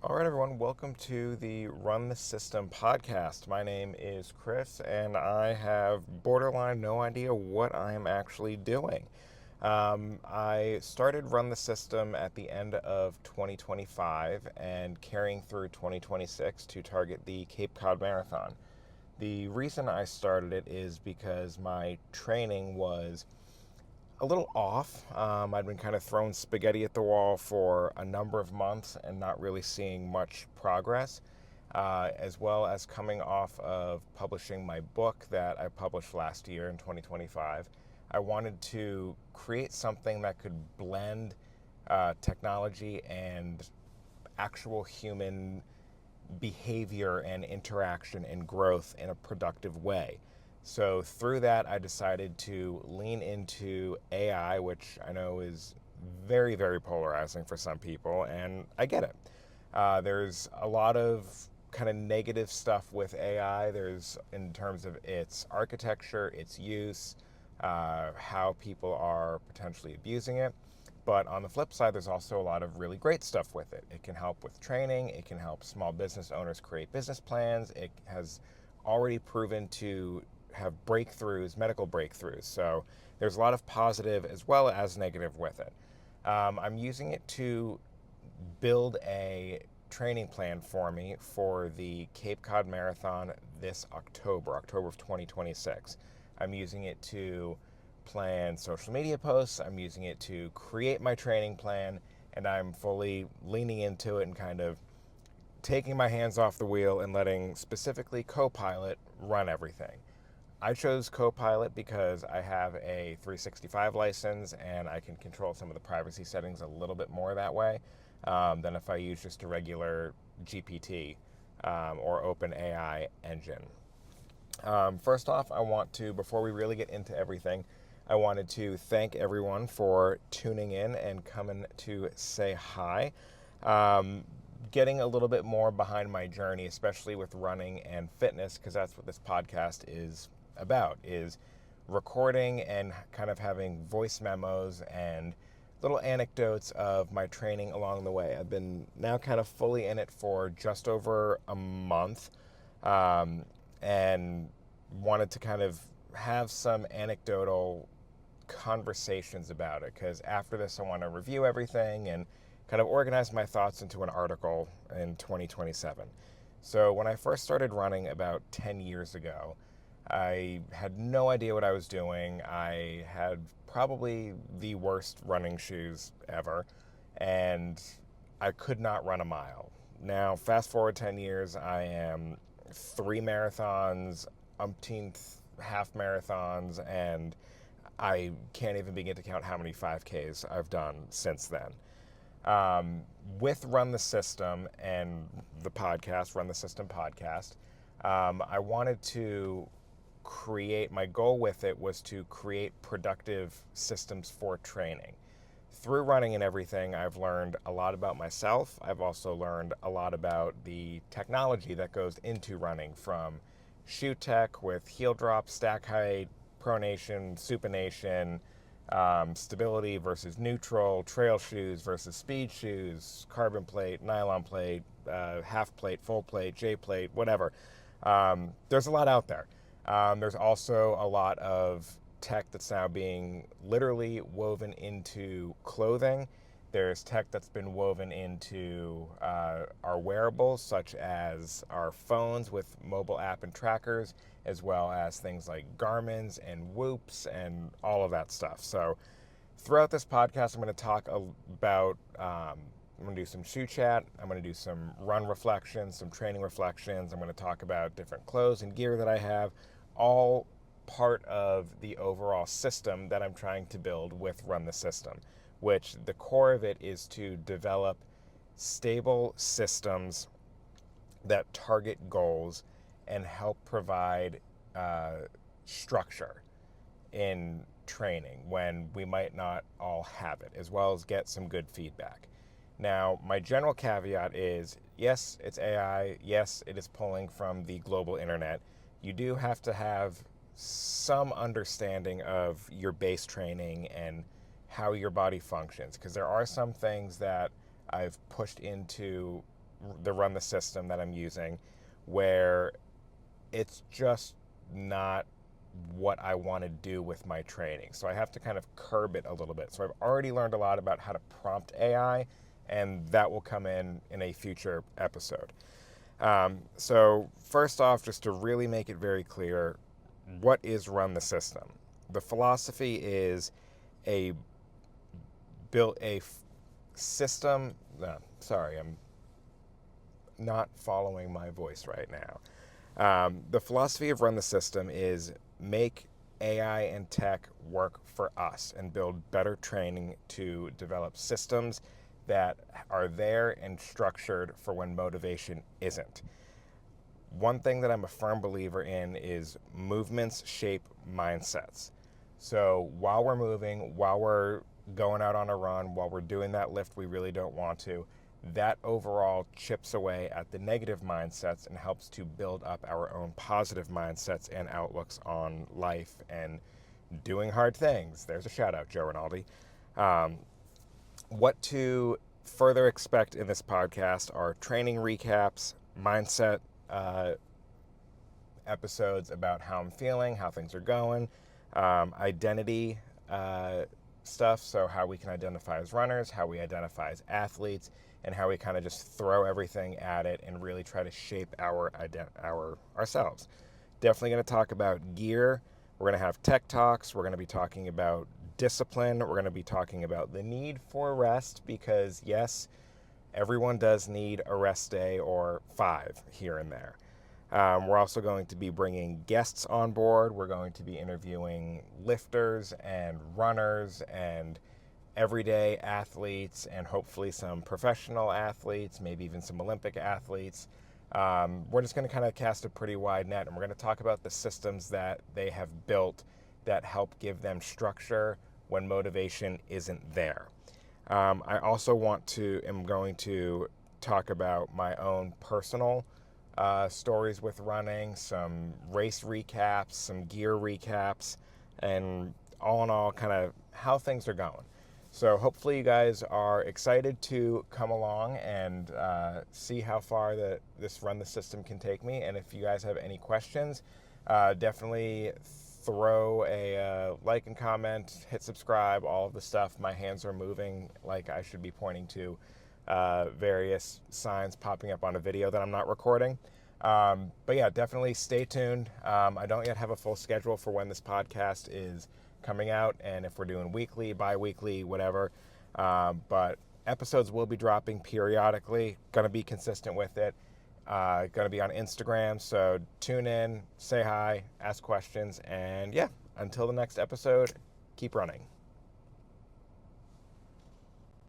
All right, everyone, welcome to the Run the System podcast. My name is Chris, and I have borderline no idea what I am actually doing. I started Run the System at the end of 2025 and carrying through 2026 to target the Cape Cod Marathon. The reason I started it is because my training was a little off. I'd been kind of throwing spaghetti at the wall for a number of months and not really seeing much progress, as well as coming off of publishing my book that I published last year in 2025. I wanted to create something that could blend technology and actual human behavior and interaction and growth in a productive way. So through that, I decided to lean into AI, which I know is very, very polarizing for some people, and I get it. There's a lot of kind of negative stuff with AI. There's in terms of its architecture, its use, how people are potentially abusing it. But on the flip side, there's also a lot of really great stuff with it. It can help with training. It can help small business owners create business plans. It has already proven to have breakthroughs, medical breakthroughs. So there's a lot of positive as well as negative with it. I'm using it to build a training plan for me for the Cape Cod Marathon this October of 2026. I'm using it to plan social media posts. I'm using it to create my training plan, and I'm fully leaning into it and kind of taking my hands off the wheel and letting specifically Copilot run everything. I chose Copilot because I have a 365 license and I can control some of the privacy settings a little bit more that way than if I use just a regular GPT or OpenAI engine. First off, I want to, before we really get into everything, I wanted to thank everyone for tuning in and coming to say hi. Getting a little bit more behind my journey, especially with running and fitness, because that's what this podcast is about, is recording and kind of having voice memos and little anecdotes of my training along the way. I've been now kind of fully in it for just over a month, and wanted to kind of have some anecdotal conversations about it, because after this I want to review everything and kind of organize my thoughts into an article in 2027. So when I first started running about 10 years ago, I had no idea what I was doing. I had probably the worst running shoes ever, and I could not run a mile. Now, fast forward 10 years, I am 3 marathons, umpteenth half marathons, and I can't even begin to count how many 5Ks I've done since then. With Run the System and the podcast, Run the System podcast, I wanted to my goal with it was to create productive systems for training. Through running and everything, I've learned a lot about myself. I've also learned a lot about the technology that goes into running, from shoe tech with heel drop, stack height, pronation, supination, stability versus neutral, trail shoes versus speed shoes, carbon plate, nylon plate, half plate, full plate, J plate, whatever. There's a lot out there. There's also a lot of tech that's now being literally woven into clothing. There's tech that's been woven into our wearables, such as our phones with mobile app and trackers, as well as things like Garmin's and Whoops and all of that stuff. So throughout this podcast, I'm going to talk about, I'm going to do some shoe chat. I'm going to do some run reflections, some training reflections. I'm going to talk about different clothes and gear that I have, all part of the overall system that I'm trying to build with Run the System, which the core of it is to develop stable systems that target goals and help provide structure in training when we might not all have it, as well as get some good feedback. Now, my general caveat is, yes, it's AI. Yes, it is pulling from the global internet. You do have to have some understanding of your base training and how your body functions, because there are some things that I've pushed into the run the system that I'm using, where it's just not what I want to do with my training. So I have to kind of curb it a little bit. So I've already learned a lot about how to prompt AI, and that will come in a future episode. So first off, just to really make it very clear, what is run the system? The philosophy is a build a system. Sorry, I'm not following my voice right now. The philosophy of run the system is make AI and tech work for us and build better training to develop systems that are there and structured for when motivation isn't. One thing that I'm a firm believer in is movements shape mindsets. So while we're moving, while we're going out on a run, while we're doing that lift we really don't want to, that overall chips away at the negative mindsets and helps to build up our own positive mindsets and outlooks on life and doing hard things. There's a shout out, Joe Rinaldi. What to further expect in this podcast are training recaps, mindset episodes about how I'm feeling, how things are going, identity stuff, so how we can identify as runners, how we identify as athletes, and how we kind of just throw everything at it and really try to shape our ourselves. Definitely going to talk about gear. We're going to have tech talks. We're going to be talking about discipline. We're going to be talking about the need for rest, because yes, everyone does need a rest day or 5 here and there. We're also going to be bringing guests on board. We're going to be interviewing lifters and runners and everyday athletes, and hopefully some professional athletes, maybe even some Olympic athletes. We're just going to kind of cast a pretty wide net, and we're going to talk about the systems that they have built that help give them structure when motivation isn't there. I also am going to talk about my own personal stories with running, some race recaps, some gear recaps, and all in all, kind of how things are going. So hopefully you guys are excited to come along and see how far this run the system can take me. And if you guys have any questions, definitely throw a like and comment, hit subscribe, all of the stuff. My hands are moving like I should be pointing to various signs popping up on a video that I'm not recording. But yeah, definitely stay tuned. I don't yet have a full schedule for when this podcast is coming out, and if we're doing weekly, bi-weekly, whatever. But episodes will be dropping periodically. Going to be consistent with it. Going to be on Instagram, so tune in, say hi, ask questions, and yeah, until the next episode, keep running.